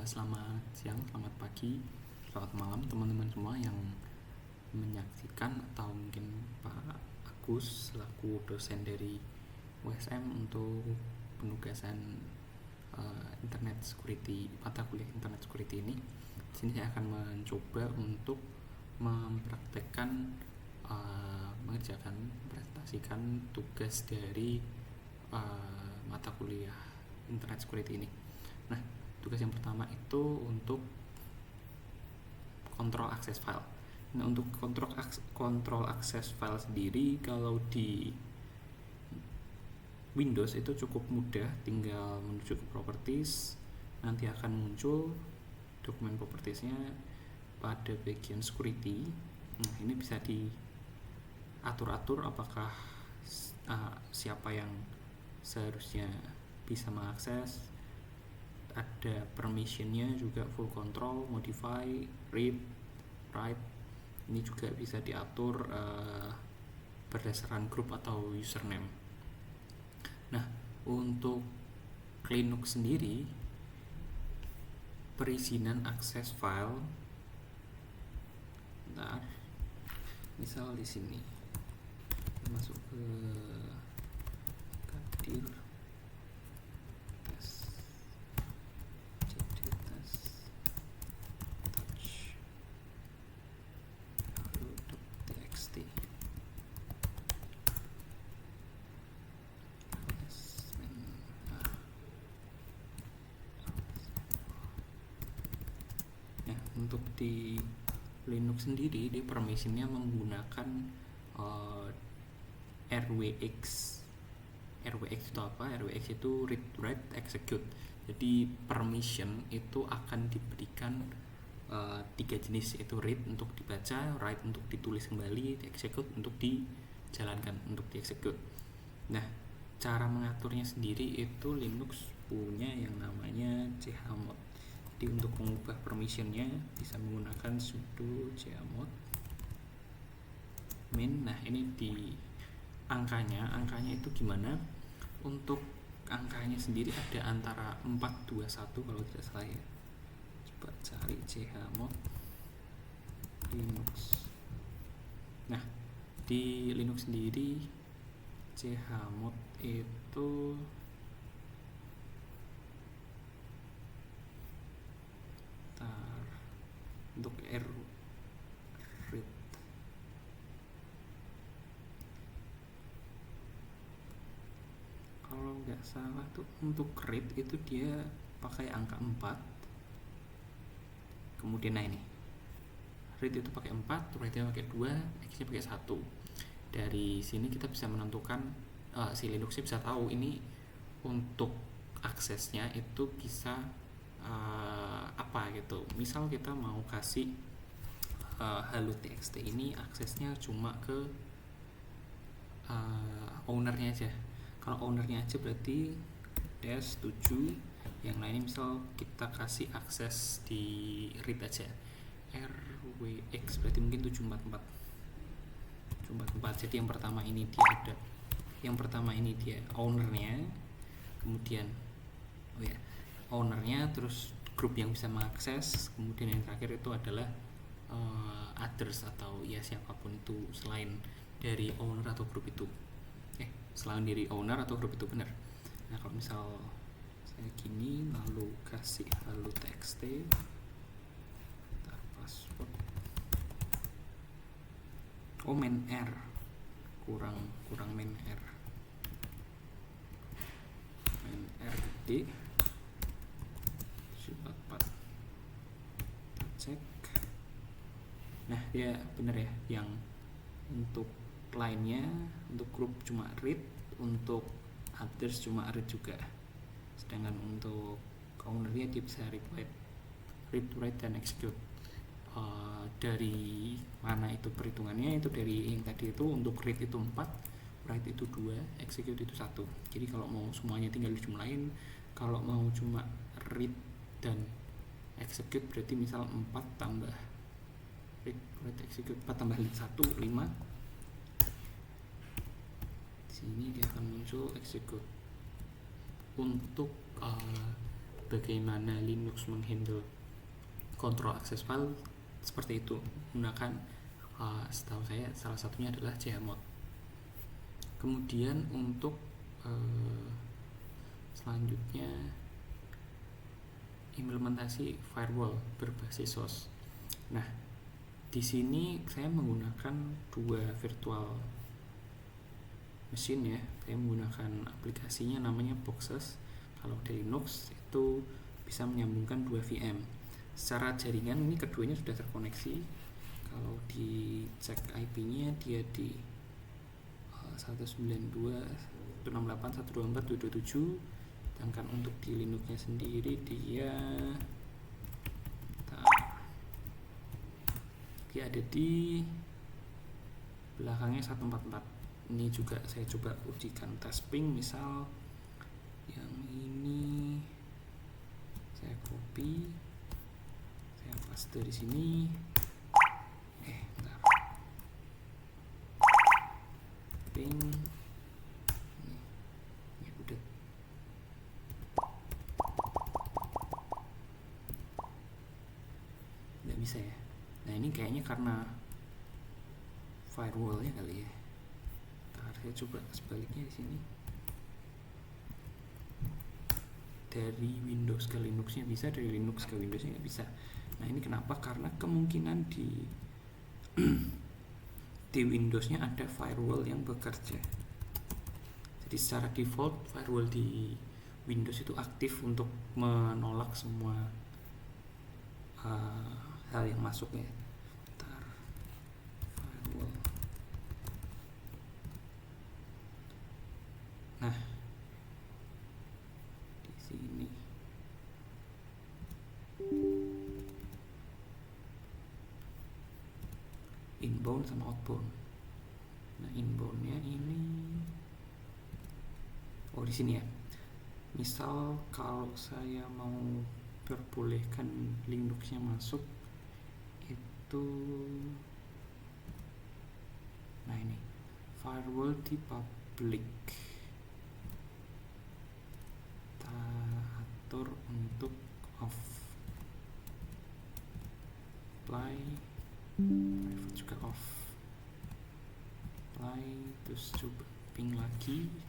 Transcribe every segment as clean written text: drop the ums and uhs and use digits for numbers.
Selamat siang, selamat pagi, selamat malam teman-teman semua yang menyaksikan, atau mungkin Pak Agus selaku dosen dari USM untuk penugasan internet security, mata kuliah internet security ini. Di sini saya akan mencoba untuk mempraktekkan presentasikan tugas dari mata kuliah internet security ini. Nah, tugas yang pertama itu untuk kontrol akses file. Nah, untuk kontrol akses file sendiri, kalau di Windows itu cukup mudah, tinggal menuju ke properties, nanti akan muncul dokumen propertiesnya pada bagian security. Nah, ini bisa diatur-atur apakah siapa yang seharusnya bisa mengakses, ada permissionnya juga, full control, modify, read, write. Ini juga bisa diatur berdasarkan grup atau username. Nah, untuk Linux sendiri, perizinan akses file, misal di sini masuk ke Kadir tes txt. Nah, untuk di Linux sendiri, di permissionnya menggunakan RWX. RWX itu apa? RWX itu read, write, execute. Jadi permission itu akan diberikan tiga jenis, yaitu read untuk dibaca, write untuk ditulis kembali, execute untuk dijalankan, untuk diexecute. Nah, cara mengaturnya sendiri itu Linux punya yang namanya chmod. Jadi untuk mengubah permissionnya bisa menggunakan sudo chmod min. Nah, ini di angkanya itu gimana? Untuk angkanya sendiri ada antara 421 kalau tidak salah ya. Coba cari chmod Linux. Nah, di Linux sendiri chmod itu untuk read, kalau nggak salah tuh untuk read itu dia pakai angka 4. Kemudian nah ini read itu pakai 4, write-nya pakai 2, x-nya pakai 1. Dari sini kita bisa menentukan, si Linux bisa tahu ini untuk aksesnya itu bisa apa gitu. Misal kita mau kasih hello txt, ini aksesnya cuma ke ownernya aja. Kalau ownernya aja berarti dash 7, yang lainnya misal kita kasih akses di read aja RWX, berarti mungkin 744. Jadi yang pertama ini dia ownernya, kemudian ownernya, terus grup yang bisa mengakses, kemudian yang terakhir itu adalah others atau ya siapapun itu selain dari owner atau grup itu. Selain dari owner atau grup itu, benar. Nah, kalau misal saya gini lalu kasih hello txt, password, main R, kurang main R gede, kita cek. Nah, dia bener ya, yang untuk lainnya, untuk grup cuma read, untuk others cuma read juga. Sedangkan untuk ownernya dia bisa read, write, dan execute. Dari mana itu perhitungannya? Itu dari yang tadi itu, untuk read itu 4, write itu 2, execute itu 1. Jadi kalau mau semuanya tinggal dijumlahin. Kalau mau cuma read dan execute berarti misal 4 tambah read, write, execute, 4 tambah 1, 5. Sini dia akan muncul execute. Untuk bagaimana Linux menghandle kontrol akses file seperti itu menggunakan setahu saya salah satunya adalah chmod. Kemudian untuk selanjutnya implementasi firewall berbasis SOS. Nah, di sini saya menggunakan dua virtual machine ya. Saya menggunakan aplikasinya namanya Boxes. Kalau di Linux itu bisa menyambungkan dua VM. Secara jaringan ini keduanya sudah terkoneksi. Kalau dicek IP-nya dia di 192.168.124.227. Sedangkan untuk di Linux-nya sendiri dia ada di belakangnya 144. Ini juga saya coba ujikan tes ping, misal yang ini saya copy, saya paste di sini. Bentar. Ping. Ini udah. Nggak bisa ya. Nah, ini kayaknya karena firewallnya kali ya. Ntar saya coba sebaliknya di sini. Dari Windows ke Linux-nya bisa, dari Linux ke Windows-nya nggak bisa. Nah, ini kenapa? Karena kemungkinan di di Windows-nya ada firewall yang bekerja. Jadi secara default firewall di Windows itu aktif untuk menolak semua hal yang masuk ya. Ntar firewall. Nah, di sini inbound sama outbound. Nah, inboundnya ini di sini ya. Misal kalau saya mau perbolehkan Linux-nya masuk itu, nah ini firewall di public, kita atur untuk off, apply, private juga off, apply, terus coba ping lagi.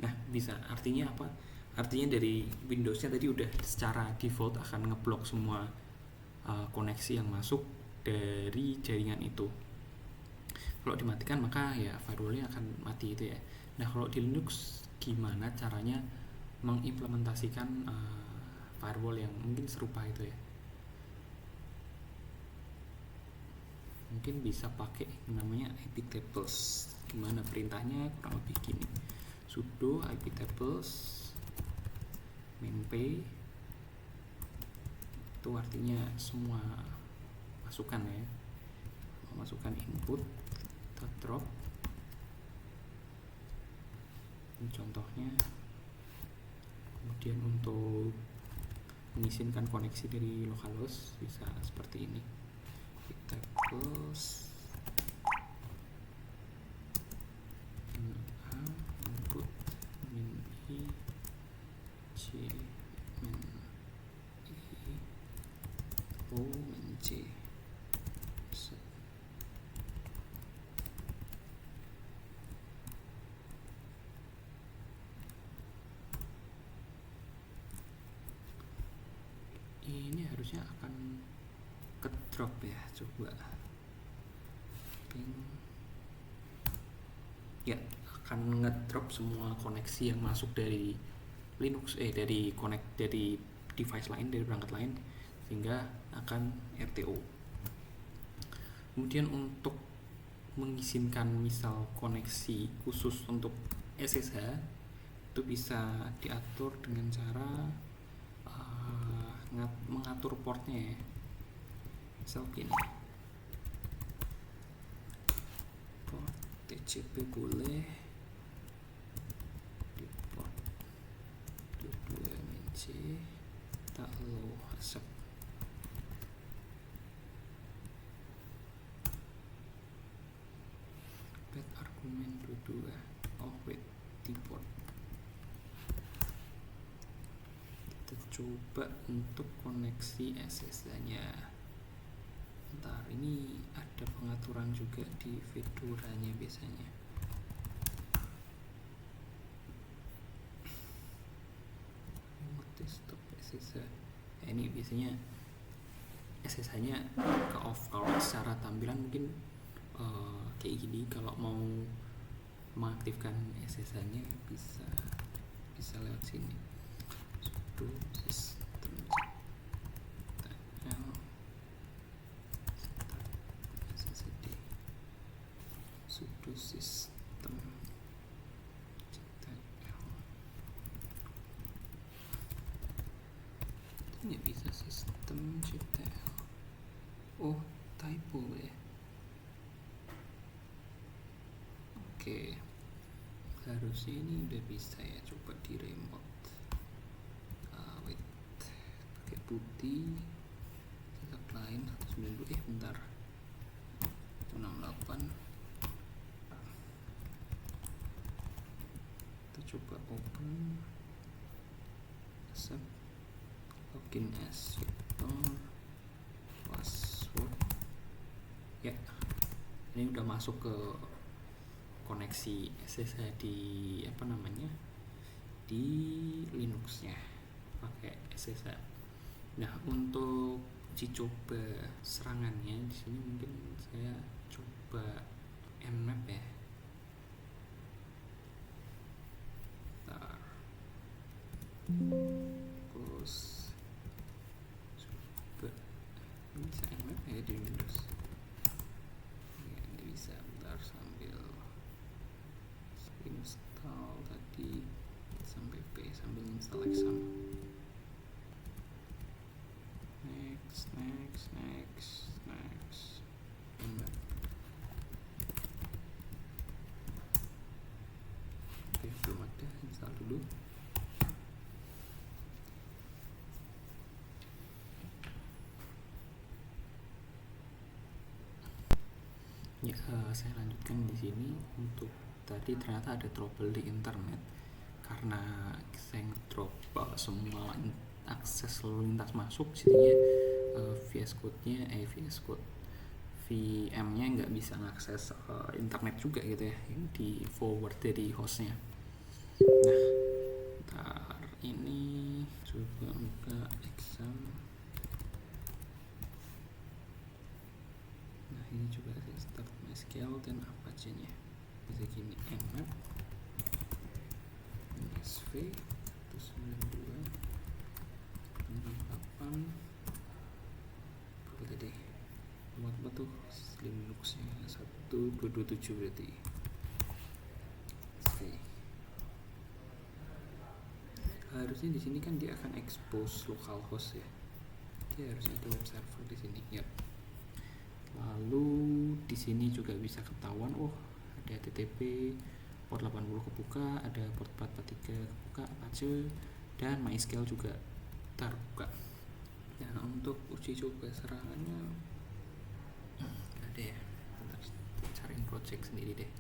Nah, bisa, artinya apa? Artinya dari Windows-nya tadi udah secara default akan ngeblok semua koneksi yang masuk dari jaringan itu. Kalau dimatikan maka ya firewall-nya akan mati itu ya. Nah, kalau di Linux gimana caranya mengimplementasikan firewall yang mungkin serupa itu ya? Mungkin bisa pakai namanya iptables. Gimana perintahnya? Kurang lebih gini. Sudo iptables mainp, itu artinya semua masukan ya, masukkan input kita drop. Ini contohnya. Kemudian untuk mengizinkan koneksi dari localhost bisa seperti ini, kita close input min i c min i o min c. Ini harusnya akan ke drop ya, coba ping ya, akan ngedrop semua koneksi yang masuk dari Linux dari device lain, dari perangkat lain, sehingga akan RTO. Kemudian untuk mengizinkan misal koneksi khusus untuk SSH itu bisa diatur dengan cara mengatur portnya ya. Misal gini, port TCP boleh di port 22 tak allow accept. Pet argumen 22 wait di port coba untuk koneksi SSH-nya. Bentar, ini ada pengaturan juga di Fedora-nya biasanya. Desktop SSH. Ini biasanya SSH-nya ke off. Kalau secara tampilan mungkin kayak gini. Kalau mau mengaktifkan SSH-nya bisa lewat sini. Sudo system SSD. Sudo system nggak bisa sistem CTL. Oh, typo ya. Oke, harusnya ini udah bisa ya. Coba di remote. Wait, pakai putih. Tetap lain 192. Bentar. 168. Kita coba open. Accept. Login as user, password. Ya, ini udah masuk ke koneksi SSH di di Linuxnya pakai SSH. Nah, untuk uji coba serangannya di sini mungkin saya coba Nmap ya. Bentar. Terus bisa Nmap ya di Windows ya, ini bisa. Bentar, sambil install tadi sampai sambil install exam. Next Nmap. Oke, belum ada, install dulu. Ya, saya lanjutkan di sini. Untuk tadi ternyata ada trouble di internet karena saya ngedrop semua akses lalu lintas masuk, jadinya VS Code VM-nya nggak bisa mengakses internet juga gitu ya, yang di forward dari hostnya. Nah, ntar ini coba buka exam. Nah, ini coba saya start MySQL dan Apache-nya. Bisa gini, Nmap SV 192 68 berapa tadi? Apa tuh? Linux-nya 1227 berarti. Oke. Harusnya di sini kan dia akan expose localhost ya. Dia harusnya ada web server di sini. Yap. Lalu di sini juga bisa ketahuan, ada HTTP port 80 kebuka, ada port 443 kebuka, Apache, dan MySQL juga terbuka. Nah, untuk uji coba serangannya ada ya. Bentar, cariin project sendiri deh.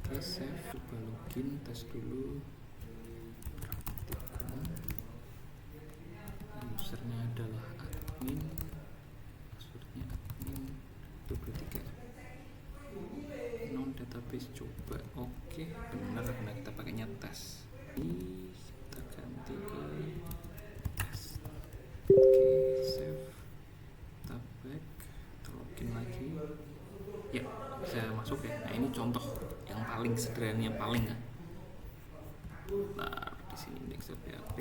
Oke, save, coba login, tes dulu. Praktikum. Usernya adalah admin, passwordnya admin 23. Non database coba. Oke, benar, kita pakainya tes. Ini kita ganti ke tes. Oke, save, tab back, kita login lagi. Ya, bisa masuk ya. Nah, ini contoh yang paling sederhana, yang paling ya. Nah, di sini index.php.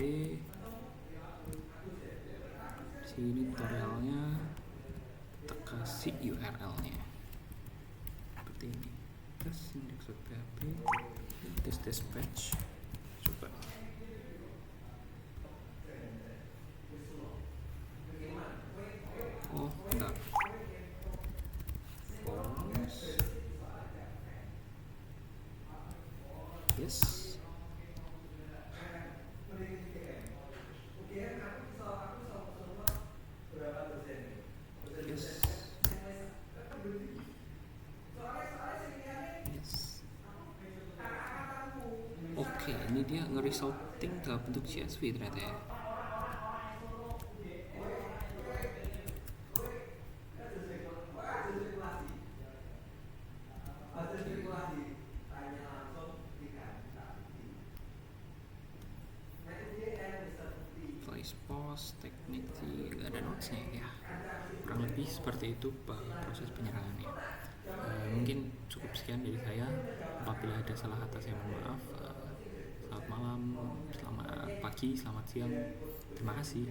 Di sini tutorialnya, kita kasih URL-nya seperti ini. Tes index.php, tes dispatch. Coba. Yes. Yes. Yes. Oke, ini dia nge-resulting dalam bentuk CSV ternyata ya. Voice post, teknik sih nggak ada notesnya ya. Kurang lebih seperti itu proses penyerahannya. Mungkin cukup sekian dari saya. Apabila ada salah kata saya mohon maaf. Selamat malam, selamat pagi, selamat siang. Terima kasih.